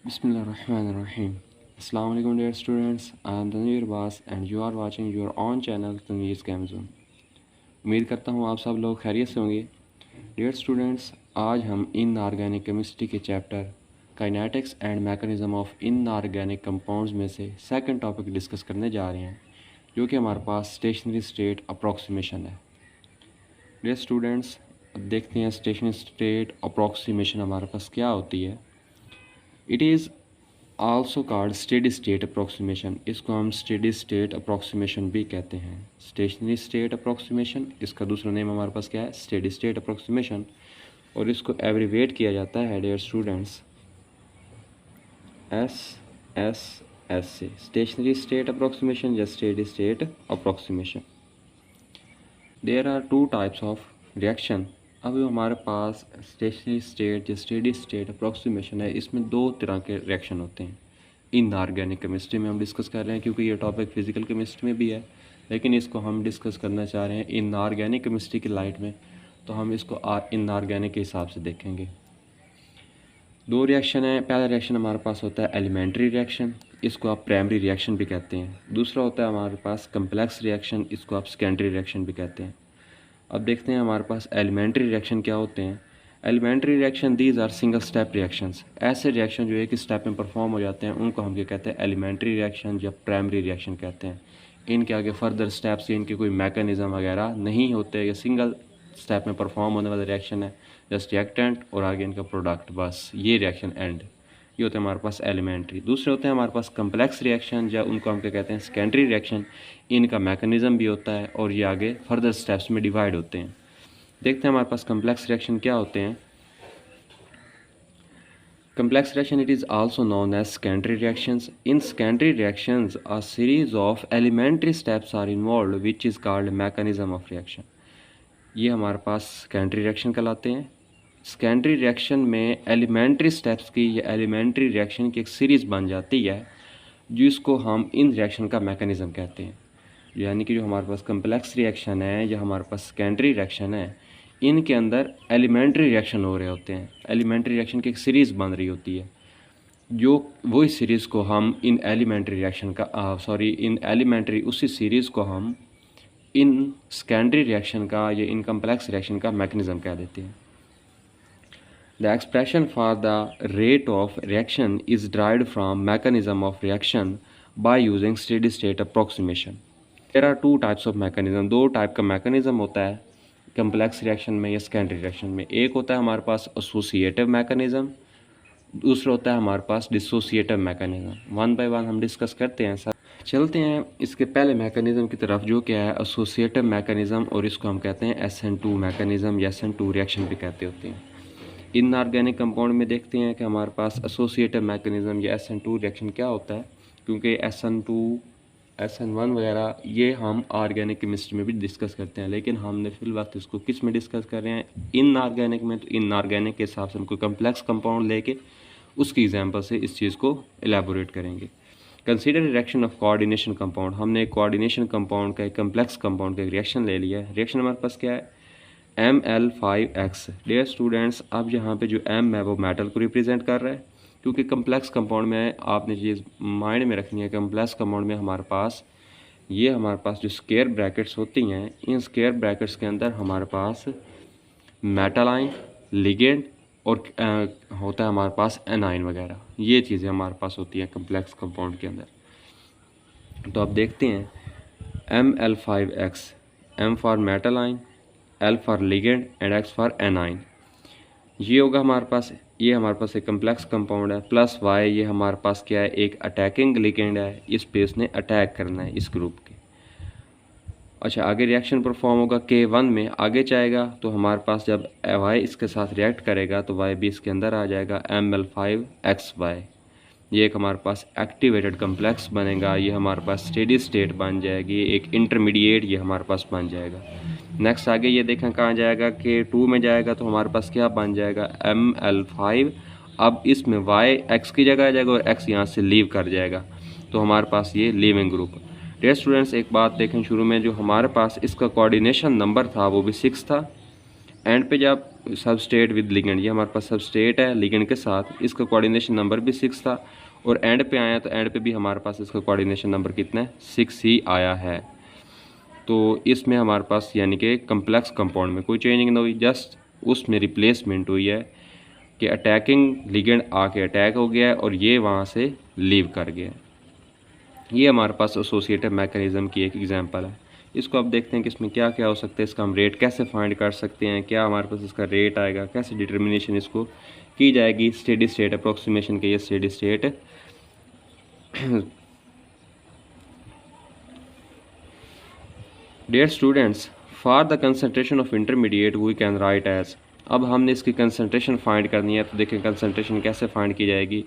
Bismillahirrahmanirrahim. Assalamu alaikum dear students. I am Tanveer Bass and you are watching your own channel Tanveer's Game Zone. उम्मीद करता हूँ आप सब लोग खैरियत से होंगे। डियर स्टूडेंट्स, आज हम इनऑर्गेनिक केमिस्ट्री के chapter kinetics and mechanism of inorganic compounds में से सेकंड टॉपिक डिस्कस करने जा रहे हैं, जो कि हमारे पास स्टेशनरी स्टेट अप्रॉक्सीमेशन है। डियर स्टूडेंट्स, अब देखते हैं स्टेशनरी स्टेट अप्रॉक्सीमेशन हमारे पास क्या होती है। It is also called steady state approximation. इसको हम स्टेडी स्टेट अप्रॉक्सीमेशन भी कहते हैं। स्टेशनरी स्टेट अप्रॉक्सीमेशन, इसका दूसरा नेम हमारे पास क्या है, स्टेडी स्टेट अप्रॉक्सीमेशन, और इसको एब्रीवेट किया जाता है डियर स्टूडेंट्स SSS से, स्टेशनरी स्टेट अप्रॉक्सीमेशन या steady state approximation. There are two types of reaction. अब हमारे पास स्टेशनरी स्टेट या स्टेडी स्टेट अप्रॉक्सीमेशन है, इसमें दो तरह के रिएक्शन होते हैं। इनऑर्गेनिक केमिस्ट्री में हम डिस्कस कर रहे हैं, क्योंकि ये टॉपिक फिजिकल केमिस्ट्री में भी है, लेकिन इसको हम डिस्कस करना चाह रहे हैं इनऑर्गेनिक केमिस्ट्री की लाइट में, तो हम इसको इनऑर्गेनिक के हिसाब से देखेंगे। दो रिएक्शन है। पहला रिएक्शन हमारे पास होता है एलिमेंट्री रिएक्शन, इसको आप प्राइमरी रिएक्शन भी कहते हैं। दूसरा होता है हमारे पास कम्प्लेक्स रिएक्शन, इसको आप सेकेंडरी रिएक्शन भी कहते हैं। अब देखते हैं हमारे पास एलिमेंट्री रिएक्शन क्या होते हैं। Elementary reaction these are single step reactions. ऐसे रिएक्शन जो एक स्टेप में परफॉर्म हो जाते हैं उनको हम क्या कहते हैं, एलिमेंट्री रिएक्शन या प्राइमरी रिएक्शन कहते हैं। इनके आगे फर्दर स्टेप्स या इनके कोई मैकेनिज्म वगैरह नहीं होते, या सिंगल स्टेप में परफॉर्म होने वाला रिएक्शन है, जस्ट रिएक्टेंट और आगे इनका प्रोडक्ट, बस ये रिएक्शन एंड। ये होते हैं हमारे पास एलिमेंट्री। दूसरे होते हैं हमारे पास कम्प्लेक्स रिएक्शन, या उनको हम क्या कहते हैं, सेकेंडरी रिएक्शन। इनका मैकेनिज्म भी होता है और ये आगे फर्दर स्टेप्स में डिवाइड होते हैं। देखते हैं हमारे पास कम्प्लेक्स रिएक्शन क्या होते हैं। Complex reaction, it is also known as secondary reactions. In secondary reactions, a series of elementary steps are involved, which is called mechanism of reaction. ये हमारे पास सेकेंडरी रिएक्शन कहलाते हैं। सेकेंडरी रिएक्शन में elementary steps की या elementary reaction की एक series बन जाती है, जिसको हम इन रिएक्शन का मैकेनिज़्म कहते हैं। यानी कि जो हमारे पास कम्प्लेक्स रिएक्शन है या हमारे पास सेकेंडरी रिएक्शन है, इनके अंदर एलिमेंट्री रिएक्शन हो रहे होते हैं। एलिमेंट्री रिएक्शन की एक सीरीज़ बन रही होती है, जो वही सीरीज़ को हम इन एलिमेंट्री रिएक्शन का इन एलिमेंट्री उसी सीरीज़ को हम इन सेकेंडरी रिएक्शन का या इन कम्प्लेक्स रिएक्शन का मैकेनिज़्म कह देते हैं। The expression for the rate of reaction is derived from mechanism of reaction by using steady state approximation. There are two types of mechanism. दो टाइप का mechanism होता है कम्प्लेक्स रिएक्शन में या सेकेंडरी रिएक्शन में। एक होता है हमारे पास एसोसिएटिव मैकेनिज़्म, दूसरा होता है हमारे पास dissociative mechanism. One by one हम डिस्कस करते हैं सर। चलते हैं इसके पहले मैकेनिज़्म की तरफ, जो क्या है एसोसिएटिव मैकेनिज़्म, और इसको हम कहते हैं SN2 मैकेनिज़्म या SN2 रिएक्शन भी कहते होते हैं। इनऑर्गेनिक कंपाउंड में देखते हैं कि हमारे पास एसोसिएटिव मैकेनिज़्म या SN2 रिएक्शन क्या होता है, क्योंकि SN2 SN1 वगैरह ये हम ऑर्गेनिक केमिस्ट्री में भी डिस्कस करते हैं, लेकिन हमने फिल वक्त इसको किस में डिस्कस कर रहे हैं, इनऑर्गेनिक में। तो इनऑर्गेनिक के हिसाब से हम कोई कम्प्लेक्स कंपाउंड लेके उसकी एग्जांपल से इस चीज़ को एलैबोरेट करेंगे। Consider reaction of coordination compound. हमने एक कोऑर्डिनेशन कंपाउंड का, एक कम्प्लेक्स कंपाउंड का एक रिएक्शन ले लिया है। रिएक्शन हमारे पास क्या है, Ml5X। डियर स्टूडेंट्स, अब यहाँ पे जो M है वो मेटल को रिप्रेजेंट कर रहा है, क्योंकि कम्प्लेक्स कंपाउंड में आपने चीज़ माइंड में रखनी है। कम्प्लेक्स कंपाउंड में हमारे पास जो स्क्वायर ब्रैकेट्स होती हैं, इन स्क्वायर ब्रैकेट्स के अंदर हमारे पास मेटल आयन, लिगेंड और होता है हमारे पास एनाइन वगैरह। ये चीज़ें हमारे पास होती हैं कम्प्लेक्स कंपाउंड के अंदर। तो अब देखते हैं Ml5X, M for metal ion, L for ligand and X for A9. ये होगा हमारे पास, ये हमारे पास एक कम्प्लेक्स कंपाउंड है। प्लस Y, ये हमारे पास क्या है, एक अटैकिंग लिगेंड है, इस पे इसने अटैक करना है इस ग्रुप के। अच्छा, आगे रिएक्शन परफॉर्म होगा K1 में, आगे जाएगा तो हमारे पास जब Y इसके साथ रिएक्ट करेगा तो Y भी इसके अंदर आ जाएगा, Ml5XY। ये एक हमारे पास एक्टिवेटेड कम्प्लेक्स बनेगा, ये हमारे पास स्टेडी स्टेट बन जाएगी, एक इंटरमीडिएट ये हमारे पास बन जाएगा। नेक्स्ट आगे ये देखें कहाँ जाएगा, K2 में जाएगा तो हमारे पास क्या बन जाएगा, Ml5। अब इसमें Y X की जगह आ जाएगा और X यहाँ से लीव कर जाएगा, तो हमारे पास ये लीविंग ग्रुप। डियर स्टूडेंट्स, एक बात देखें, शुरू में जो हमारे पास इसका कोऑर्डिनेशन नंबर था वो भी 6 था। एंड पे जब सबस्टेट विद लिगेंड, ये हमारे पास सबस्टेट है लिगेंड के साथ, इसका कोऑर्डिनेशन नंबर भी 6 था। और एंड पे आया तो एंड पे भी हमारे पास इसका कोऑर्डिनेशन नंबर कितना है, 6 ही आया है। तो इसमें हमारे पास यानी कि कम्प्लेक्स कंपाउंड में कोई चेंजिंग ना हुई, जस्ट उसमें रिप्लेसमेंट हुई है कि अटैकिंग लिगेंड आके अटैक हो गया है और ये वहाँ से लीव कर गया। ये हमारे पास एसोसिएटिव मैकेनिज़्म की एक एग्जांपल है। इसको अब देखते हैं कि इसमें क्या क्या हो सकता है, इसका हम रेट कैसे फाइंड कर सकते हैं, क्या हमारे पास इसका रेट आएगा, कैसे डिटर्मिनेशन इसको की जाएगी, स्टेडी स्टेट अप्रोक्सीमेशन के ये steady state dear students, for the concentration of intermediate we can write as. अब हमने इसकी कंसनट्रेशन फाइंड करनी है, तो देखें कंसनट्रेशन कैसे फाइंड की जाएगी।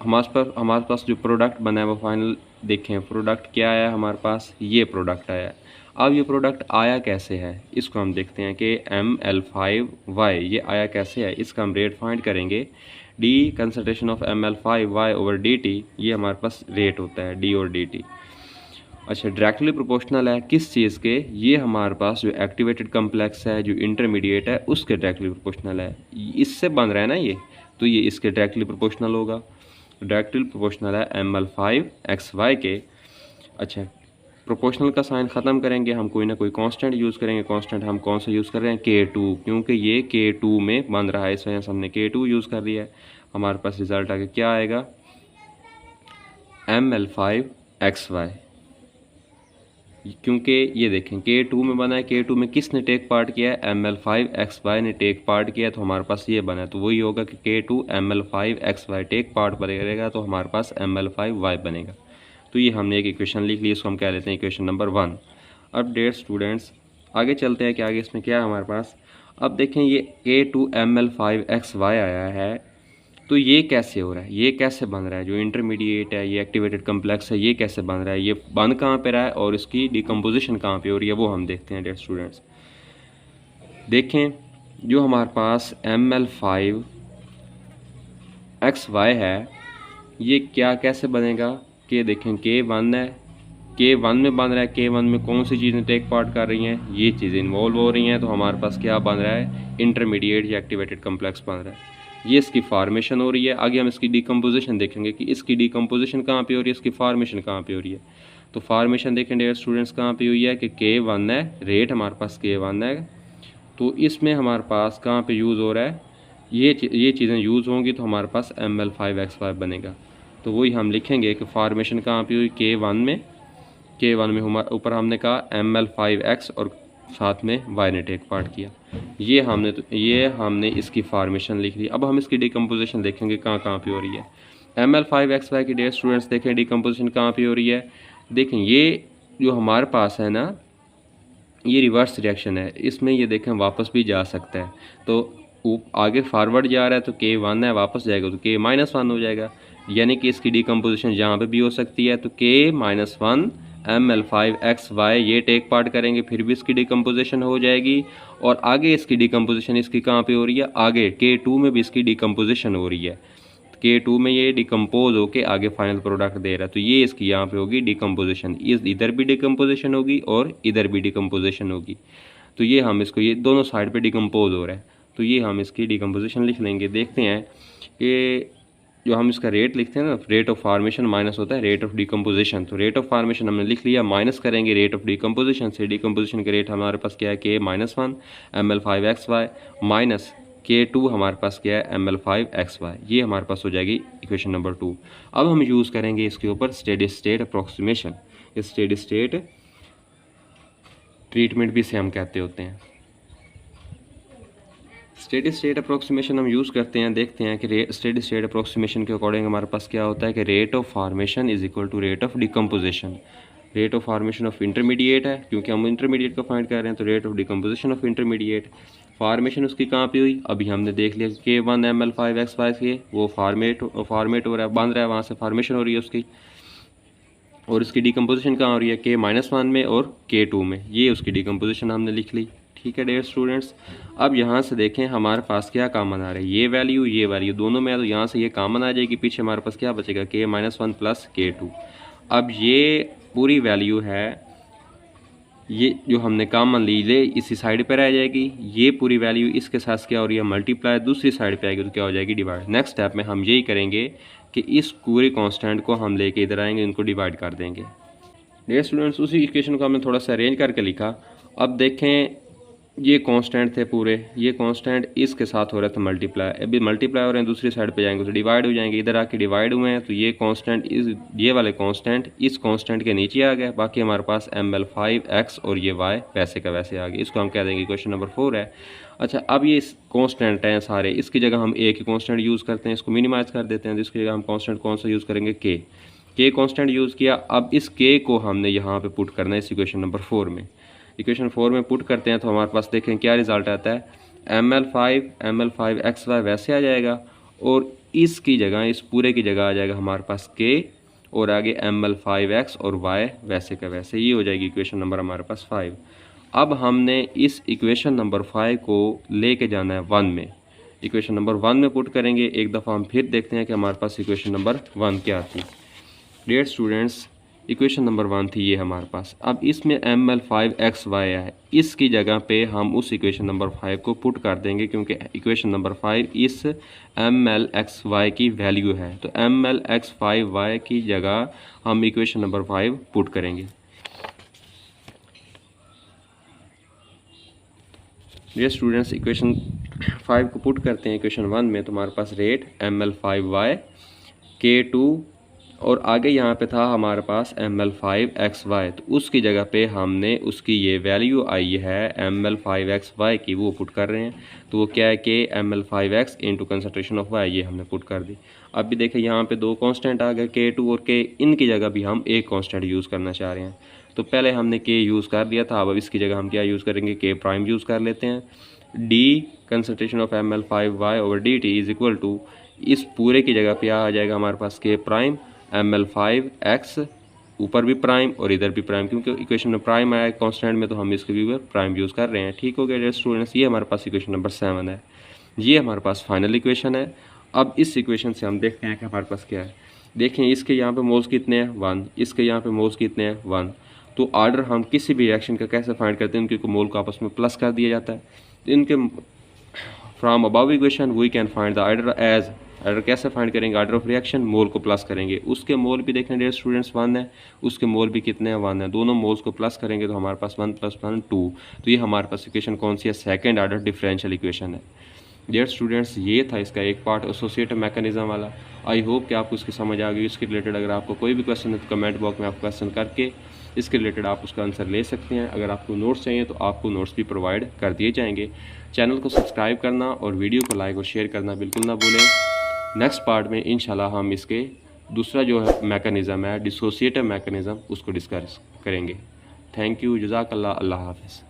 हमारे पास जो प्रोडक्ट बना है वो फाइनल देखें, प्रोडक्ट क्या आया हमारे पास, ये प्रोडक्ट आया है। अब ये प्रोडक्ट आया कैसे है इसको हम देखते हैं कि ML5Y ये आया कैसे है, इसका हम रेट फाइंड करेंगे। D concentration of ML5Y over DT, ये हमारे पास रेट होता है D और DT। अच्छा, डायरेक्टली प्रोपोर्शनल है किस चीज़ के, ये हमारे पास जो एक्टिवेटेड कम्प्लेक्स है जो इंटरमीडिएट है उसके डायरेक्टली प्रोपोर्शनल है, इससे बन रहा है ना ये, तो ये इसके डायरेक्टली प्रोपोर्शनल होगा। डायरेक्टली प्रोपोर्शनल है ML5XY के। अच्छा, प्रोपोर्शनल का साइन ख़त्म करेंगे, हम कोई ना कोई कांस्टेंट यूज़ करेंगे। कांस्टेंट हम कौन सा यूज़ कर रहे हैं, K2, क्योंकि ये K2 में बन रहा है, इस वजह से हमने K2 यूज़ कर दिया है। हमारे पास रिजल्ट आगे क्या आएगा, ML5XY, क्योंकि ये देखें K2 में बना है, K2 में किसने टेक पार्ट किया है, ML5XY ने टेक पार्ट किया है, तो हमारे पास ये बना है। तो वही होगा कि K2 ML5XY टेक पार्ट बनेगा, तो हमारे पास ML5Y बनेगा। तो ये हमने एक इक्वेशन लिख ली, इसको हम कह लेते हैं इक्वेशन नंबर 1। अब डियर स्टूडेंट्स आगे चलते हैं कि आगे इसमें क्या है हमारे पास। अब देखें ये K2 ML5XY आया है, तो ये कैसे हो रहा है, ये कैसे बन रहा है, जो इंटरमीडिएट है ये एक्टिवेटेड कम्प्लेक्स है, ये कैसे बन रहा है, ये बन कहाँ पे रहा है और इसकी डिकम्पोजिशन कहाँ पे हो रही है, वो हम देखते हैं डियर स्टूडेंट्स। देखें जो हमारे पास ML5XY है ये क्या कैसे बनेगा, कि देखें K1 है, K1 में बन रहा है, K1 में कौन सी चीज़ें टेक पार्ट कर रही हैं, ये चीज़ें इन्वॉल्व हो रही हैं, तो हमारे पास क्या बन रहा है, इंटरमीडिएट या एक्टिवेटेड कम्प्लेक्स बन रहा है। ये इसकी फार्मेशन हो रही है। आगे हम इसकी डिकम्पोजिशन देखेंगे कि इसकी डिकम्पोजिशन कहाँ पे हो रही है, इसकी फार्मेशन कहाँ पे हो रही है। तो फार्मेशन देखें डियर स्टूडेंट्स कहाँ पे हुई है कि K1 है, रेट हमारे पास K1 है, तो इसमें हमारे पास कहाँ पे यूज़ हो रहा है, ये चीज़ें यूज़ होंगी, तो हमारे पास ML5XY बनेगा। तो वही हम लिखेंगे कि फार्मेशन कहाँ पे हुई, K1 में, K1 में ऊपर हमने कहा ML5X और साथ में Y ने टेक पार्ट किया, ये हमने इसकी फार्मेशन लिख ली। अब हम इसकी डिकम्पोजिशन देखेंगे कहाँ कहाँ पे हो रही है। ML5XY की डियर स्टूडेंट्स देखें डिकम्पोजिशन कहाँ पे हो रही है। देखें ये जो हमारे पास है ना, ये रिवर्स रिएक्शन है, इसमें ये देखें वापस भी जा सकता है, तो आगे फॉरवर्ड जा रहा है तो K1 है, वापस जाएगा तो K-1 हो जाएगा, यानी कि इसकी डिकम्पोजिशन यहाँ पे भी हो सकती है। तो K-1 ML5XY ये टेक पार्ट करेंगे, फिर भी इसकी डिकम्पोजिशन हो जाएगी। और आगे इसकी डिकम्पोजिशन इसकी कहाँ पे हो रही है, आगे K2 में भी इसकी डिकम्पोजिशन हो रही है। K2 में ये डिकम्पोज होके आगे फाइनल प्रोडक्ट दे रहा है, तो ये इसकी यहाँ पे होगी डिकम्पोजिशन, इधर भी डिकम्पोजिशन होगी और इधर भी डिकम्पोजिशन होगी। तो ये हम इसको, ये दोनों साइड पे डिकम्पोज हो रहा है, तो ये हम इसकी डिकम्पोजिशन लिख लेंगे। देखते हैं कि जो हम इसका रेट लिखते हैं ना, रेट ऑफ फार्मेशन माइनस होता है रेट ऑफ डिकम्पोजिशन। तो रेट ऑफ फार्मेशन हमने लिख लिया, माइनस करेंगे रेट ऑफ डिकम्पोजिशन से। डिकम्पोजिशन के रेट हमारे पास क्या है, K-1 ML5XY माइनस K2 हमारे पास क्या है, ML5XY। ये हमारे पास हो जाएगी इक्वेशन नंबर 2। अब हम यूज़ करेंगे इसके ऊपर स्टेडी स्टेट अप्रोक्सीमेशन। इस स्टेडी स्टेट ट्रीटमेंट भी इसे हम कहते होते हैं। स्टेडी स्टेट अप्रोक्सीमेशन हम यूज़ करते हैं, देखते हैं कि स्टेडी स्टेट अप्रोक्सीमेशन के अकॉर्डिंग हमारे पास क्या होता है कि rate of formation is equal to rate of decomposition. Rate of formation of intermediate है, क्योंकि हम इंटरमीडिएट को फाइंड कर रहे हैं, तो rate of decomposition of intermediate. Formation उसकी कहाँ पे हुई, अभी हमने देख लिया K1 ML5XY के वो फॉर्मेट हो रहा है, बन रहा है, वहाँ से फार्मेशन हो रही है उसकी। और इसकी डिकम्पोजिशन कहाँ हो रही है, K-1 में और K2 में, ये उसकी डिकम्पोजिशन हमने लिख ली। ठीक है डियर स्टूडेंट्स, अब यहाँ से देखें हमारे पास क्या कॉमन आ रहा है, ये वैल्यू दोनों में है, तो यहाँ से ये कॉमन आ जाएगी, पीछे हमारे पास क्या बचेगा, K-1 प्लस K2। अब ये पूरी वैल्यू है ये जो हमने कॉमन ली ये इसी साइड पर रह जाएगी, ये पूरी वैल्यू इसके साथ क्या हो रही है मल्टीप्लाई, दूसरी साइड पे आएगी तो क्या हो जाएगी डिवाइड। नेक्स्ट स्टेप में हम यही करेंगे कि इस पूरे कांस्टेंट को हम लेके इधर आएंगे, इनको डिवाइड कर देंगे। डियर स्टूडेंट्स, उसी इक्वेशन को हमने थोड़ा सा अरेंज करके लिखा। अब देखें ये कांस्टेंट थे पूरे, ये कांस्टेंट इसके साथ हो रहा था मल्टीप्लाई, अभी मल्टीप्लाई हो रहे हैं दूसरी साइड पे जाएंगे तो डिवाइड हो जाएंगे, इधर आके डिवाइड हुए हैं तो ये कांस्टेंट ये वाले कांस्टेंट इस कांस्टेंट के नीचे आ गए, बाकी हमारे पास ml5x और ये y वैसे का वैसे आ गए। इसको हम कह देंगे क्वेश्चन नंबर 4 है। अच्छा, अब ये कांस्टेंट हैं सारे, इसकी जगह हम एक ही कांस्टेंट यूज़ करते हैं, इसको मिनिमाइज कर देते हैं, तो इसकी जगह हम कांस्टेंट कौन सा यूज़ करेंगे के कांस्टेंट यूज़ किया। अब इस के को हमने यहाँ पे पुट करना है इस इक्वेशन नंबर 4 में। इक्वेशन 4 में पुट करते हैं तो हमारे पास देखें क्या रिजल्ट आता है, ml5xy वैसे आ जाएगा और इसकी जगह इस पूरे की जगह आ जाएगा हमारे पास के और आगे ml5x और y वैसे का वैसे, ये हो जाएगी इक्वेशन नंबर हमारे पास 5। अब हमने इस इक्वेशन नंबर 5 को लेके जाना है 1 में, इक्वेशन नंबर 1 में पुट करेंगे। एक दफ़ा हम फिर देखते हैं कि हमारे पास इक्वेशन नंबर 1 क्या थी। डियर स्टूडेंट्स, इक्वेशन नंबर 1 थी ये हमारे पास। अब इसमें ml5xy है, इसकी जगह पे हम उस इक्वेशन नंबर 5 को पुट कर देंगे क्योंकि इक्वेशन नंबर 5 इस mlxy की वैल्यू है, तो mlx5y की जगह हम इक्वेशन नंबर 5 पुट करेंगे। डियर स्टूडेंट्स, इक्वेशन 5 को पुट करते हैं इक्वेशन 1 में, तो हमारे पास रेट ml5y k2 और आगे यहाँ पे था हमारे पास ml5xy, तो उसकी जगह पे हमने उसकी ये वैल्यू आई है ml5xy की, वो पुट कर रहे हैं। तो वो क्या है कि ml5x into concentration of y, ये हमने पुट कर दी। अब भी देखें यहाँ पे दो कांस्टेंट आ गए k2 और k, इनकी जगह भी हम एक कांस्टेंट यूज़ करना चाह रहे हैं। तो पहले हमने k यूज़ कर लिया था, अब इसकी जगह हम क्या यूज़ करेंगे, k प्राइम यूज़ कर लेते हैं। d concentration of ml5y over dt is equal to, इस पूरे की जगह पे आ जाएगा हमारे पास k प्राइम ml5x, ऊपर भी प्राइम और इधर भी प्राइम, क्योंकि इक्वेशन में प्राइम आया है कांस्टेंट में तो हम इसके भी प्राइम यूज़ कर रहे हैं। ठीक हो गया डियर स्टूडेंट्स, ये हमारे पास इक्वेशन नंबर 7 है, ये हमारे पास फाइनल इक्वेशन है। अब इस इक्वेशन से हम देखते हैं कि हमारे पास क्या है। देखें इसके यहाँ पे मोल्स कितने हैं 1, इसके यहाँ पे मोल्स कितने हैं 1, तो ऑर्डर हम किसी भी रिएक्शन का कैसे फाइंड करते हैं, उनके मोल को आपस में प्लस कर दिया जाता है। तो इनके from above equation we can find the order as, order कैसे फाइंड करेंगे, ऑर्डर ऑफ रिएक्शन, मोल को प्लस करेंगे। उसके मोल भी देखें डियर स्टूडेंट्स 1 है, उसके मोल भी कितने हैं 1 है, दोनों मोल्स को प्लस करेंगे तो हमारे पास 1 + 1 2। तो ये हमारे पास इक्वेशन कौन सी है, सेकंड ऑर्डर डिफरेंशियल इक्वेशन है। डियर स्टूडेंट्स, ये था इसका एक पार्ट एसोसिएटिव मैकेनिज्म वाला। आई होप कि आपको इसकी समझ आ गई। इसके रिलेटेड अगर आपको कोई भी क्वेश्चन है तो कमेंट बॉक्स में आप क्वेश्चन करके इसके रिलेटेड आप उसका आंसर ले सकते हैं। अगर आपको नोट्स चाहिए तो आपको नोट्स भी प्रोवाइड कर दिए जाएंगे। चैनल को सब्सक्राइब करना और वीडियो को लाइक और शेयर करना बिल्कुल ना भूलें। नेक्स्ट पार्ट में इंशाल्लाह हम इसके दूसरा जो है मैकेनिज़्म है डिसोसिएटिव मैकेनिज़्म, उसको डिस्कस करेंगे। थैंक यू, जज़ाकल्लाह, अल्लाह हाफ़िज़।